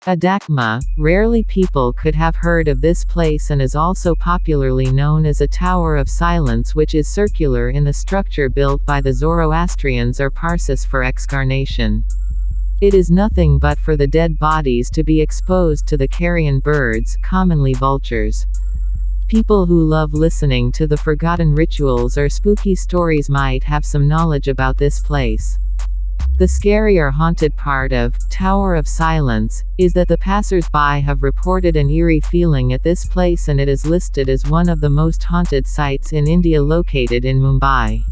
Adakma, rarely people could have heard of this place and is also popularly known as a Tower of Silence, which is circular in the structure, built by the Zoroastrians or Parsis for excarnation. It is nothing but for the dead bodies to be exposed to the carrion birds, commonly vultures. People who love listening to the forgotten rituals or spooky stories might have some knowledge about this place. The scary or haunted part of Tower of Silence is that the passers-by have reported an eerie feeling at this place, and it is listed as one of the most haunted sites in India, located in Mumbai.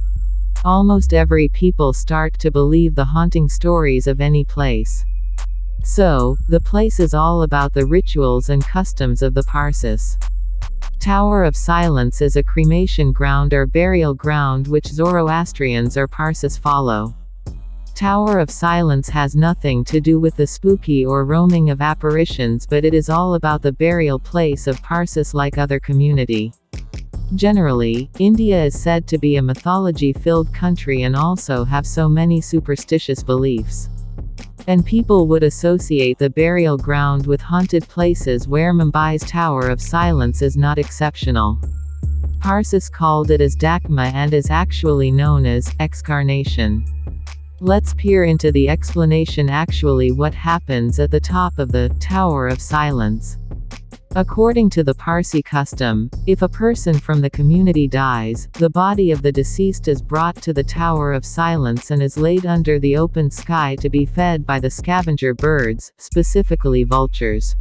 Almost every people start to believe the haunting stories of any place. So, the place is all about the rituals and customs of the Parsis. Tower of Silence is a cremation ground or burial ground which Zoroastrians or Parsis follow. Tower of Silence has nothing to do with the spooky or roaming of apparitions, but it is all about the burial place of Parsis like other community. Generally, India is said to be a mythology-filled country and also have so many superstitious beliefs. And people would associate the burial ground with haunted places, where Mumbai's Tower of Silence is not exceptional. Parsis called it as Dakma and is actually known as excarnation. Let's peer into the explanation. Actually, what happens at the top of the Tower of Silence? According to the Parsi custom, if a person from the community dies, the body of the deceased is brought to the Tower of Silence and is laid under the open sky to be fed by the scavenger birds, specifically vultures.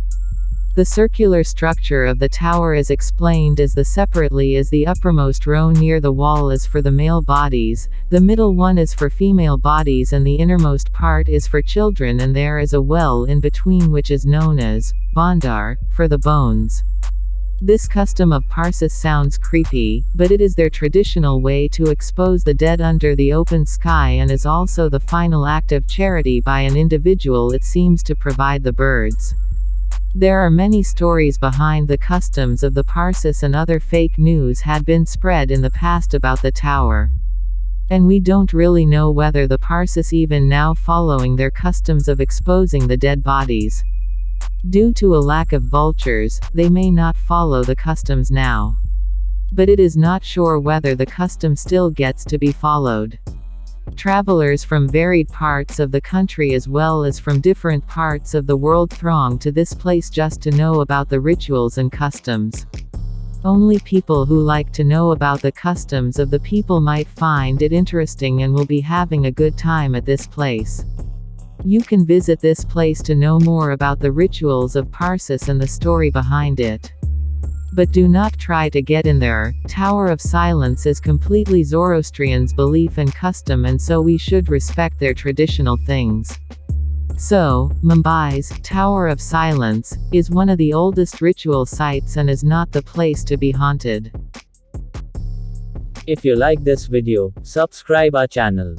The circular structure of the tower is explained as separately as the uppermost row near the wall is for the male bodies, the middle one is for female bodies, and the innermost part is for children, and there is a well in between which is known as Bhandar, for the bones. This custom of Parsis sounds creepy, but it is their traditional way to expose the dead under the open sky, and is also the final act of charity by an individual, it seems, to provide the birds. There are many stories behind the customs of the Parsis, and other fake news had been spread in the past about the tower. And we don't really know whether the Parsis even now following their customs of exposing the dead bodies. Due to a lack of vultures, they may not follow the customs now. But it is not sure whether the custom still gets to be followed. Travelers from varied parts of the country as well as from different parts of the world throng to this place just to know about the rituals and customs. Only people who like to know about the customs of the people might find it interesting and will be having a good time at this place. You can visit this place to know more about the rituals of Parsis and the story behind it. But do not try to get in there. Tower of Silence is completely Zoroastrians' belief and custom, and so we should respect their traditional things. So, Mumbai's Tower of Silence is one of the oldest ritual sites and is not the place to be haunted. If you like this video, subscribe our channel.